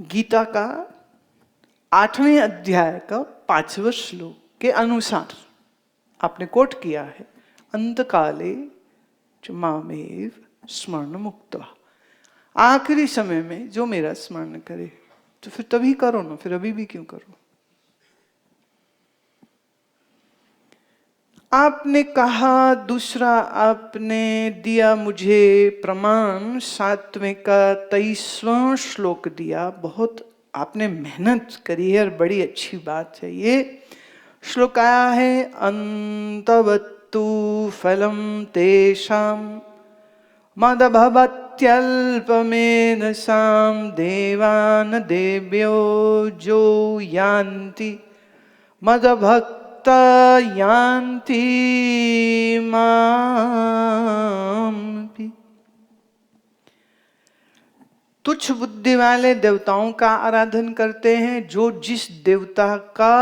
गीता का 8वें अध्याय का 5वां श्लोक के अनुसार आपने कोट किया है, अंतकाले च मामेव स्मरण मुक्त्वा। आखिरी समय में जो मेरा स्मरण करे, तो फिर तभी करो ना, फिर अभी भी क्यों करो। आपने कहा, दूसरा आपने दिया मुझे प्रमाण 7वें का 23वां श्लोक दिया। बहुत आपने मेहनत करी है और बड़ी अच्छी बात है। ये श्लोक आया है, अंतवत्तु फलम तेषाम मदभवत्यल्पमेधसां देवान देव्यो जो यान्ति मदभक्ता यान्ति माम्। तुच्छ बुद्धि वाले देवताओं का आराधन करते हैं। जो जिस देवता का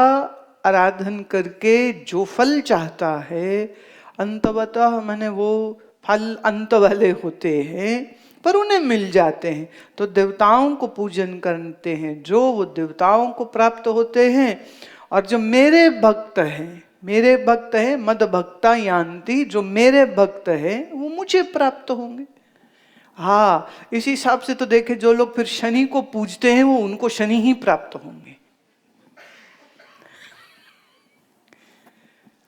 आराधन करके जो फल चाहता है, अंतवतः माने वो फल अंत वाले होते हैं पर उन्हें मिल जाते हैं, तो देवताओं को पूजन करते हैं जो वो देवताओं को प्राप्त होते हैं। और जो मेरे भक्त हैं मद भक्ता यान्ति, जो मेरे भक्त हैं वो मुझे प्राप्त होंगे। हाँ, इस हिसाब से तो देखे, जो लोग फिर शनि को पूजते हैं वो उनको शनि ही प्राप्त होंगे,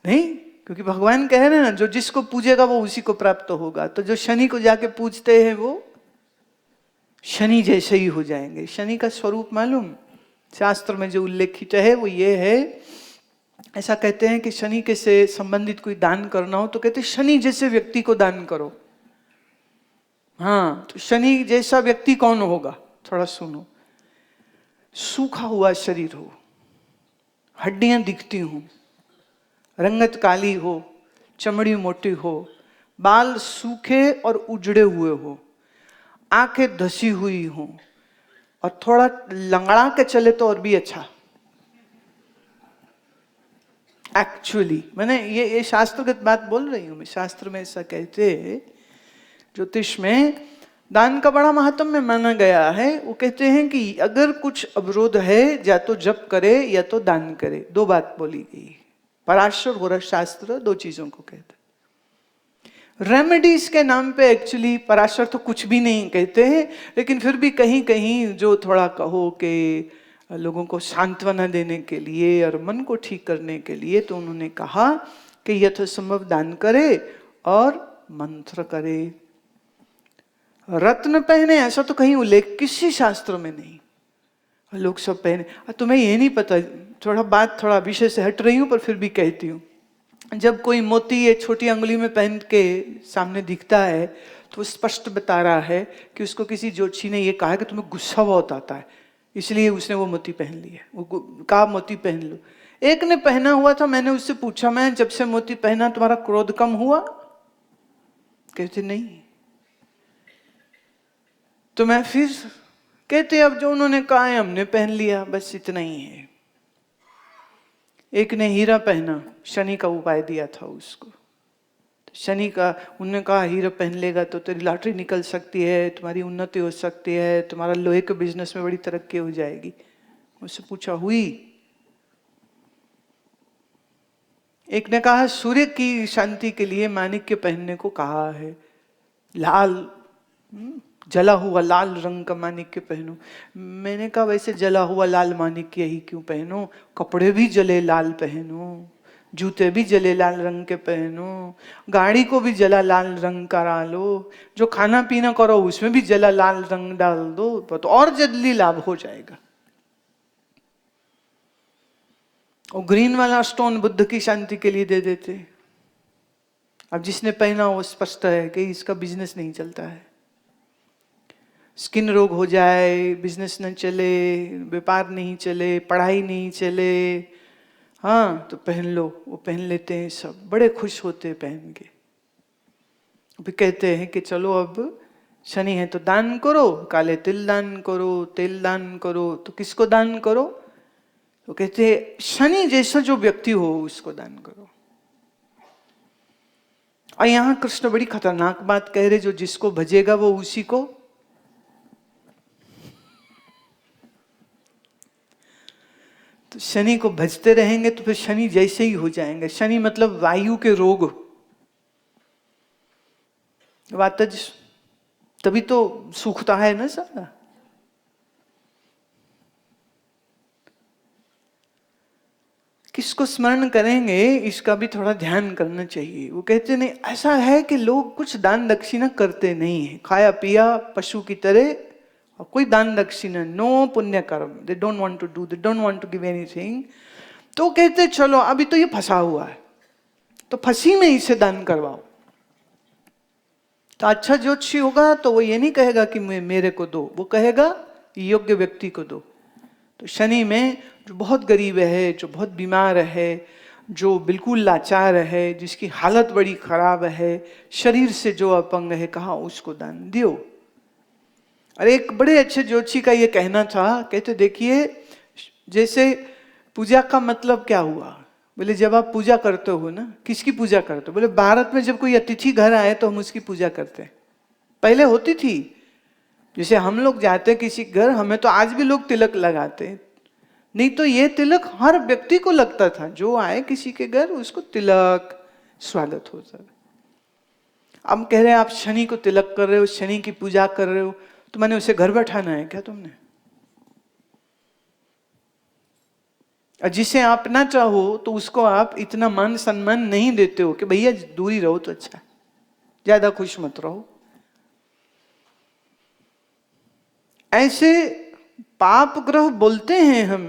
नहीं? क्योंकि भगवान कह रहे हैं ना, जो जिसको पूजेगा वो उसी को प्राप्त होगा। तो जो शनि को जाके पूजते हैं वो शनि जैसे ही हो जाएंगे। शनि का स्वरूप मालूम, शास्त्र में जो उल्लेखित है वो ये है, ऐसा कहते हैं कि शनि के से संबंधित कोई दान करना हो तो कहते हैं शनि जैसे व्यक्ति को दान करो। हाँ, तो शनि जैसा व्यक्ति कौन होगा, थोड़ा सुनो। सूखा हुआ शरीर हो, हड्डियां दिखती हो, रंगत काली हो, चमड़ी मोटी हो, बाल सूखे और उजड़े हुए हो, आंखें धसी हुई हो, और थोड़ा लंगड़ा के चले तो और भी अच्छा। एक्चुअली मैंने ये शास्त्रगत बात बोल रही हूं मैं। शास्त्र में ऐसा कहते हैं, ज्योतिष में दान का बड़ा महत्व माना गया है। वो कहते हैं कि अगर कुछ अवरोध है, या तो जप करे या तो दान करे। दो बात बोली गई। पराशर और शास्त्र दो चीजों को कहते हैं। रेमेडीज के नाम पे एक्चुअली पराशर तो कुछ भी नहीं कहते हैं, लेकिन फिर भी कहीं कहीं जो थोड़ा कहो कि लोगों को सांत्वना देने के लिए और मन को ठीक करने के लिए, तो उन्होंने कहा कि यथासंभव दान करे और मंत्र करे। रत्न पहने ऐसा तो कहीं उल्लेख किसी शास्त्र में नहीं। लोग सब पहने। तुम्हें ये नहीं पता, थोड़ा विषय से हट रही हूं पर फिर भी कहती हूँ। जब कोई मोती ये छोटी अंगुली में पहन के सामने दिखता है तो वो स्पष्ट बता रहा है कि उसको किसी ज्योतिषी ने ये कहा कि तुम्हें गुस्सा बहुत आता है, इसलिए उसने वो मोती पहन लिया। वो कहा मोती पहन लो। एक ने पहना हुआ था, मैंने उससे पूछा, मैं जब से मोती पहना तुम्हारा क्रोध कम हुआ? कहते नहीं। तो मैं फिर कहते, अब जो उन्होंने कहा है हमने पहन लिया, बस इतना ही है। एक ने हीरा पहना, शनि का उपाय दिया था उसको। शनि का, उन्होंने कहा हीरा पहन लेगा तो तेरी लॉटरी निकल सकती है, तुम्हारी उन्नति हो सकती है, तुम्हारा लोहे के बिजनेस में बड़ी तरक्की हो जाएगी। मुझसे पूछा हुई? एक ने कहा सूर्य की शांति के लिए माणिक्य पहनने को कहा है, लाल जला हुआ लाल रंग का माणिक्य पहनो। मैंने कहा वैसे जला हुआ लाल माणिक्य ही क्यों पहनो, कपड़े भी जले लाल पहनो, जूते भी जले लाल रंग के पहनो, गाड़ी को भी जला लाल रंग करा लो, जो खाना पीना करो उसमें भी जला लाल रंग डाल दो, तो और जल्दी लाभ हो जाएगा। और ग्रीन वाला स्टोन बुद्ध की शांति के लिए दे देते। अब जिसने पहना वो स्पष्ट है कि इसका बिजनेस नहीं चलता है, स्किन रोग हो जाए, बिजनेस न चले, व्यापार नहीं चले, पढ़ाई नहीं चले, हाँ तो पहन लो। वो पहन लेते हैं, सब बड़े खुश होते हैं पहन के। अभी कहते हैं कि चलो अब शनि है तो दान करो, काले तिल दान करो, तेल दान करो। तो किसको दान करो? तो कहते हैं शनि जैसा जो व्यक्ति हो उसको दान करो। और यहां कृष्ण बड़ी खतरनाक बात कह रहे, जो जिसको भजेगा वो उसी को। तो शनि को भजते रहेंगे तो फिर शनि जैसे ही हो जाएंगे। शनि मतलब वायु के रोग, वातज, तभी तो सूखता है ना सारा। किसको स्मरण करेंगे इसका भी थोड़ा ध्यान करना चाहिए। वो कहते नहीं, ऐसा है कि लोग कुछ दान दक्षिणा करते नहीं है, खाया पिया पशु की तरह, और कोई दान दक्षिणा, नो पुण्य कर्म, they don't want to do, they don't want to give anything. तो कहते चलो अभी तो ये फंसा हुआ है तो फंसी में इसे दान करवाओ। तो अच्छा ज्योतिषी होगा तो वो ये नहीं कहेगा कि मेरे को दो, वो कहेगा योग्य व्यक्ति को दो। तो शनि में जो बहुत गरीब है, जो बहुत बीमार है, जो बिल्कुल लाचार है, जिसकी हालत बड़ी खराब है, शरीर से जो अपंग है, कहा उसको दान दियो। और एक बड़े अच्छे ज्योतिषी का ये कहना था, कहते देखिए जैसे पूजा का मतलब क्या हुआ, बोले जब आप पूजा करते हो ना, किसकी पूजा करते हो? बोले भारत में जब कोई अतिथि घर आए तो हम उसकी पूजा करते हैं। पहले होती थी, जैसे हम लोग जाते किसी घर, हमें तो आज भी लोग तिलक लगाते हैं, नहीं तो ये तिलक हर व्यक्ति को लगता था, जो आए किसी के घर उसको तिलक, स्वागत होता है। अब कह रहे हैं आप शनि को तिलक कर रहे हो, शनि की पूजा कर रहे हो, तो मैंने उसे घर बैठाना है क्या तुमने? और जिसे आप ना चाहो तो उसको आप इतना मान सम्मान नहीं देते हो कि भैया दूरी रहो तो अच्छा है, ज्यादा खुश मत रहो। ऐसे पाप ग्रह बोलते हैं हम,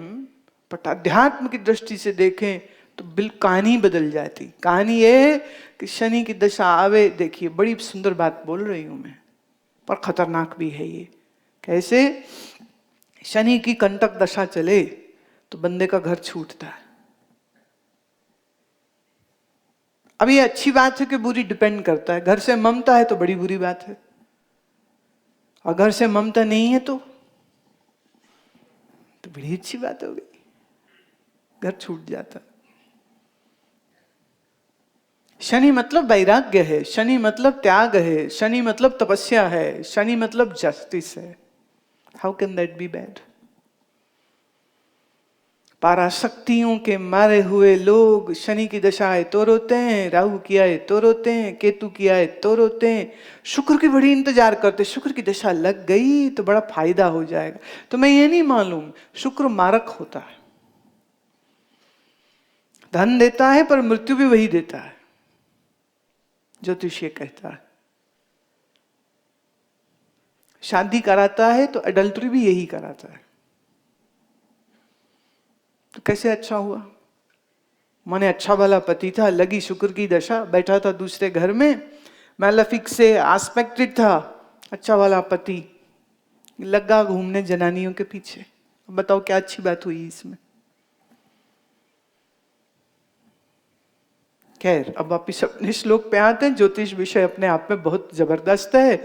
बट अध्यात्म की दृष्टि से देखें तो बिल्कुल कहानी बदल जाती। कहानी ये कि शनि की दशा आवे, देखिए बड़ी सुंदर बात बोल रही हूं मैं, पर खतरनाक भी है ये। कैसे? शनि की कंटक दशा चले तो बंदे का घर छूटता है। अब ये अच्छी बात है कि बुरी, डिपेंड करता है। घर से ममता है तो बड़ी बुरी बात है, और घर से ममता नहीं है तो बड़ी अच्छी बात हो गई, घर छूट जाता। शनि मतलब वैराग्य है, शनि मतलब त्याग है, शनि मतलब तपस्या है, शनि मतलब जस्टिस है। How can that be bad? पराशक्तियों के मारे हुए लोग शनि की दशा है तो रोते हैं, राहु किया है तो रोते हैं, केतु किया है तो रोते हैं, शुक्र की बड़ी इंतजार करते, शुक्र की दशा लग गई तो बड़ा फायदा हो जाएगा। तो मैं ये नहीं मालूम, शुक्र मारक होता है, धन देता है पर मृत्यु भी वही देता है, ज्योतिष ये कहता है। शादी कराता है तो अडल्ट्री भी यही कराता है। तो कैसे अच्छा हुआ? माने अच्छा वाला पति था, लगी शुक्र की दशा, बैठा था दूसरे घर में, मैलेफिक से एस्पेक्टेड था, अच्छा वाला पति लगा घूमने जनानियों के पीछे। बताओ क्या अच्छी बात हुई इसमें? खैर अब वापिस अपने श्लोक पे आते हैं। ज्योतिष विषय अपने आप में बहुत जबरदस्त है,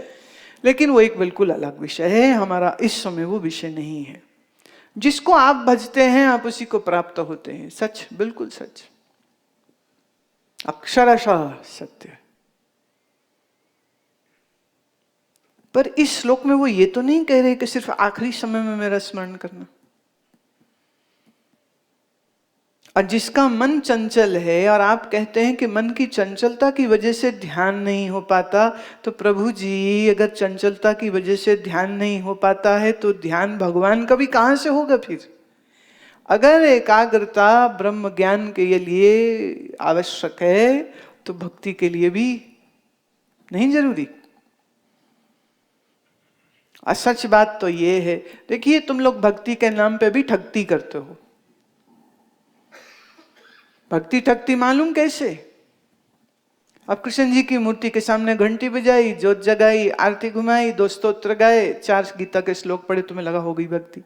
लेकिन वो एक बिल्कुल अलग विषय है, हमारा इस समय वो विषय नहीं है। जिसको आप भजते हैं आप उसी को प्राप्त होते हैं, सच, बिल्कुल सच, अक्षरशः सत्य। पर इस श्लोक में वो ये तो नहीं कह रहे कि सिर्फ आखिरी समय में मेरा स्मरण करना। और जिसका मन चंचल है, और आप कहते हैं कि मन की चंचलता की वजह से ध्यान नहीं हो पाता, तो प्रभु जी अगर चंचलता की वजह से ध्यान नहीं हो पाता है तो ध्यान भगवान का भी कहां से होगा फिर? अगर एकाग्रता ब्रह्म ज्ञान के लिए आवश्यक है तो भक्ति के लिए भी नहीं जरूरी। और सच बात तो ये है, देखिए तुम लोग भक्ति के नाम पे भी ठगती करते हो। भक्ति ठगती मालूम कैसे? अब कृष्ण जी की मूर्ति के सामने घंटी बजाई, जोत जगाई, आरती घुमाई, 2 स्तोत्र गाए, 4 गीता के श्लोक पढ़े, तुम्हें लगा हो गई भक्ति।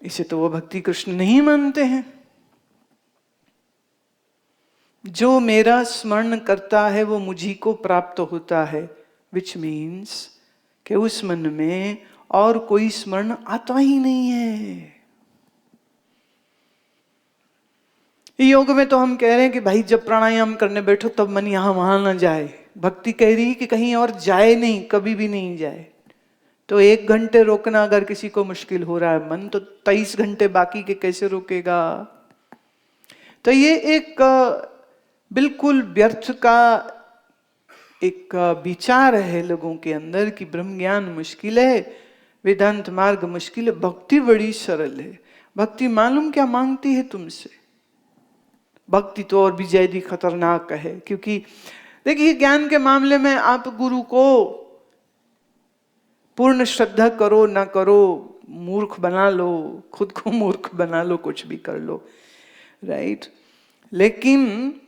इसे तो वो भक्ति कृष्ण नहीं मानते हैं। जो मेरा स्मरण करता है वो मुझी को प्राप्त होता है, विच मीन्स कि उस मन में और कोई स्मरण आता ही नहीं है। योग में तो हम कह रहे हैं कि भाई जब प्राणायाम करने बैठो तब मन यहां वहां ना जाए। भक्ति कह रही है कि कहीं और जाए नहीं, कभी भी नहीं जाए। तो 1 घंटे रोकना अगर किसी को मुश्किल हो रहा है, मन तो 23 घंटे बाकी के कैसे रोकेगा? तो ये एक बिल्कुल व्यर्थ का एक विचार है लोगों के अंदर कि ब्रह्म ज्ञान मुश्किल है, वेदांत मार्ग मुश्किल है, भक्ति बड़ी सरल है। भक्ति मालूम क्या मांगती है तुमसे? भक्ति तो और भी ज्यादा खतरनाक है, क्योंकि देखिए ज्ञान के मामले में आप गुरु को पूर्ण श्रद्धा करो ना करो, मूर्ख बना लो, खुद को मूर्ख बना लो, कुछ भी कर लो, राइट। लेकिन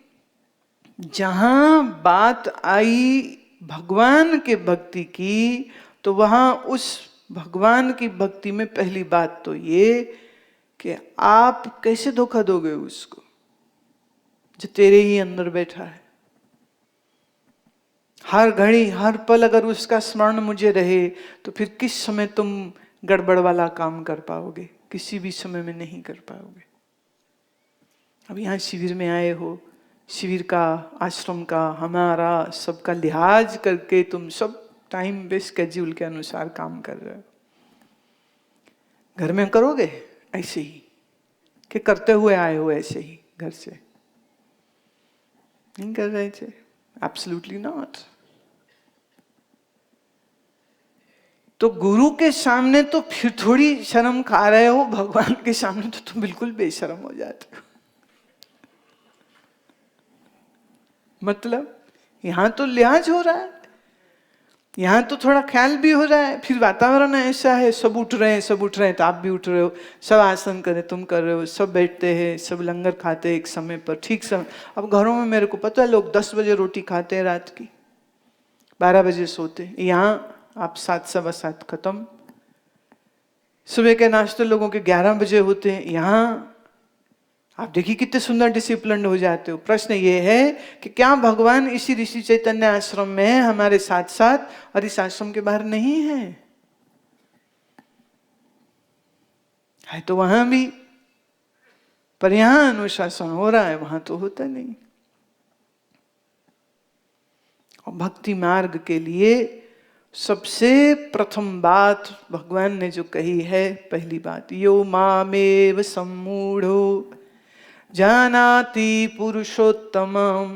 जहां बात आई भगवान के भक्ति की, तो वहां उस भगवान की भक्ति में पहली बात तो ये कि आप कैसे धोखा दोगे उसको जो तेरे ही अंदर बैठा है। हर घड़ी हर पल अगर उसका स्मरण मुझे रहे तो फिर किस समय तुम गड़बड़ वाला काम कर पाओगे? किसी भी समय में नहीं कर पाओगे। अब यहाँ शिविर में आए हो, शिविर का, आश्रम का, हमारा सबका लिहाज करके तुम सब टाइम बेस्ड स्केड्यूल के अनुसार काम कर रहे हो। घर में करोगे ऐसे ही कि करते हुए आए हो ऐसे ही घर से? नहीं कर रहे थे, एब्सोल्युटली नॉट। तो गुरु के सामने तो फिर थोड़ी शर्म खा रहे हो, भगवान के सामने तो तुम बिल्कुल बेशर्म हो जाते हो। मतलब यहां तो लिहाज हो रहा है, यहां तो थोड़ा ख्याल भी हो रहा है, फिर वातावरण ऐसा है, सब उठ रहे हैं, सब उठ रहे हैं तो आप भी उठ रहे हो, सब आसन करे तुम कर रहे हो, सब बैठते हैं, सब लंगर खाते हैं एक समय पर, ठीक समय। अब घरों में मेरे को पता है लोग 10 बजे रोटी खाते हैं रात की, 12 बजे सोते हैं। यहाँ आप 7 सवा 7 खत्म। सुबह के नाश्ते लोगों के 11 बजे होते हैं। यहाँ आप देखिए कितने सुंदर डिसिप्लिन हो जाते हो। प्रश्न ये है कि क्या भगवान इसी ऋषि चैतन्य आश्रम में है हमारे साथ साथ और इस आश्रम के बाहर नहीं है? है तो वहां भी, पर यहां अनुशासन हो रहा है, वहां तो होता नहीं। और भक्ति मार्ग के लिए सबसे प्रथम बात भगवान ने जो कही है, पहली बात, यो मामेव सम्मूढ़ो जानाति पुरुषोत्तमं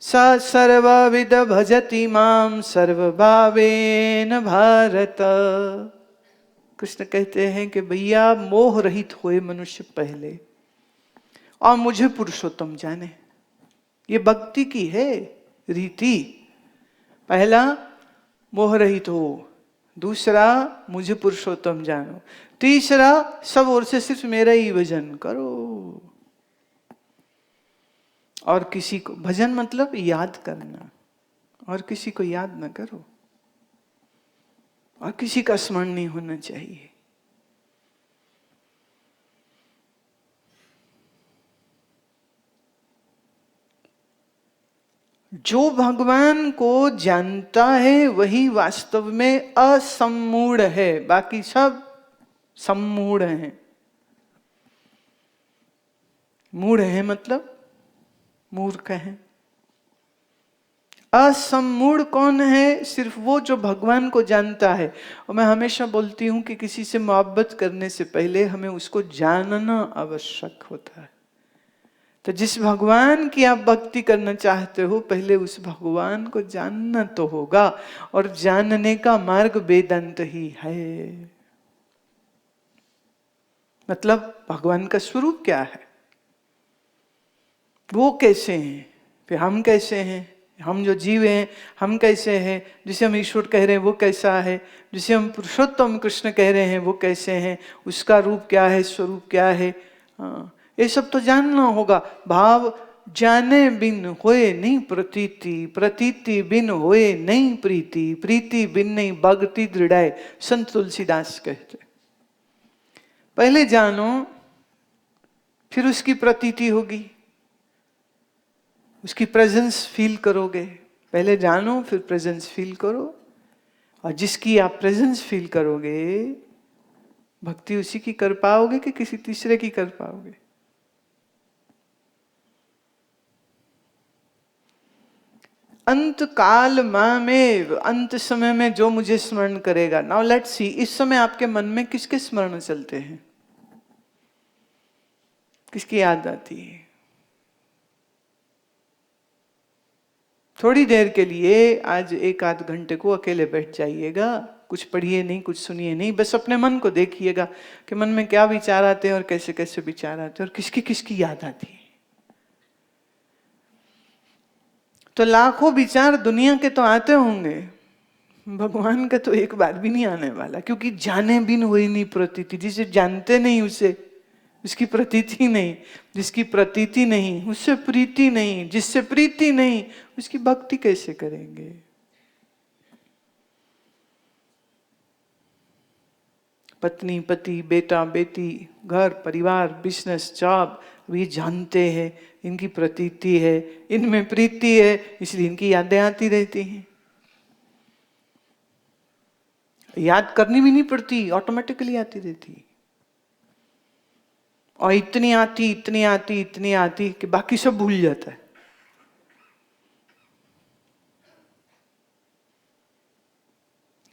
स सर्वविद भजति मां सर्वभावेन भारत। कृष्ण कहते हैं कि भैया मोह रहित होए मनुष्य पहले और मुझे पुरुषोत्तम जाने। ये भक्ति की है रीति। पहला मोह रहित हो, दूसरा मुझे पुरुषोत्तम जानो, तीसरा सब ओर से सिर्फ मेरा ही भजन करो। और किसी को भजन मतलब याद करना, और किसी को याद न करो, और किसी का स्मरण नहीं होना चाहिए। जो भगवान को जानता है वही वास्तव में असम्मूढ़ है, बाकी सब सम्मूढ़ हैं। मूढ़ है मतलब मूर्ख है। असम्मूढ़ कौन है? सिर्फ वो जो भगवान को जानता है। और मैं हमेशा बोलती हूं कि किसी से मोहब्बत करने से पहले हमें उसको जानना आवश्यक होता है। तो जिस भगवान की आप भक्ति करना चाहते हो, पहले उस भगवान को जानना तो होगा, और जानने का मार्ग वेदांत ही है। मतलब भगवान का स्वरूप क्या है, वो कैसे हैं, फिर हम कैसे हैं, हम जो जीव हैं हम कैसे हैं, जिसे हम ईश्वर कह रहे हैं वो कैसा है, जिसे हम पुरुषोत्तम कृष्ण कह रहे हैं वो कैसे हैं, उसका रूप क्या है, स्वरूप क्या है। हाँ, ये सब तो जानना होगा। भाव जाने बिन होए नहीं प्रतीति, प्रतीति बिन होए नहीं प्रीति, प्रीति बिन नहीं भक्ति दृढ़ाए, संत तुलसीदास कहते। पहले जानो फिर उसकी प्रतीति होगी, उसकी प्रेजेंस फील करोगे। पहले जानो फिर प्रेजेंस फील करो, और जिसकी आप प्रेजेंस फील करोगे भक्ति उसी की कर पाओगे कि किसी तीसरे की कर पाओगे। अंत काल में, अंत समय में जो मुझे स्मरण करेगा। नाउ लेट्स सी, इस समय आपके मन में किसके स्मरण चलते हैं, किसकी याद आती है? थोड़ी देर के लिए आज 1 आध घंटे को अकेले बैठ जाइएगा, कुछ पढ़िए नहीं, कुछ सुनिए नहीं, बस अपने मन को देखिएगा कि मन में क्या विचार आते हैं और कैसे कैसे विचार आते हैं और किसकी किसकी याद आती है। तो लाखों विचार दुनिया के तो आते होंगे, भगवान का तो एक बार भी नहीं आने वाला, क्योंकि जाने बिन हुई नहीं प्रतीति। जिसे जानते नहीं उसे, उसकी प्रतीति नहीं, जिसकी प्रतीति नहीं उससे प्रीति नहीं, जिससे प्रीति नहीं उसकी भक्ति कैसे करेंगे? पत्नी पति, बेटा बेटी, घर परिवार, बिजनेस, जॉब, ये जानते हैं, इनकी प्रतीति है, इनमें प्रीति है, इसलिए इनकी यादें आती रहती हैं। याद करनी भी नहीं पड़ती, ऑटोमेटिकली आती रहती। और इतनी आती इतनी आती इतनी आती कि बाकी सब भूल जाता है।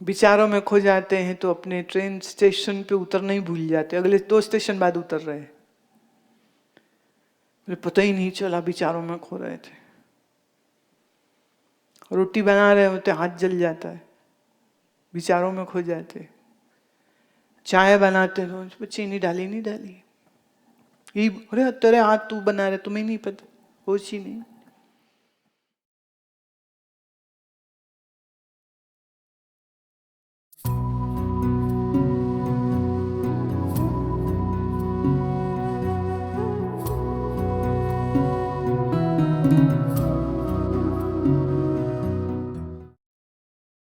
विचारों में खो जाते हैं तो अपने ट्रेन स्टेशन पे उतरना ही भूल जाते, अगले 2 स्टेशन बाद उतर रहे, मुझे पता ही नहीं चला, विचारों में खो रहे थे। रोटी बना रहे होते, हाथ जल जाता है, विचारों में खो जाते। चाय बनाते तो चीनी डाली नहीं डाली, ये अरे तेरे हाथ तू बना रहे, तुम्हें नहीं पता, होश ही नहीं।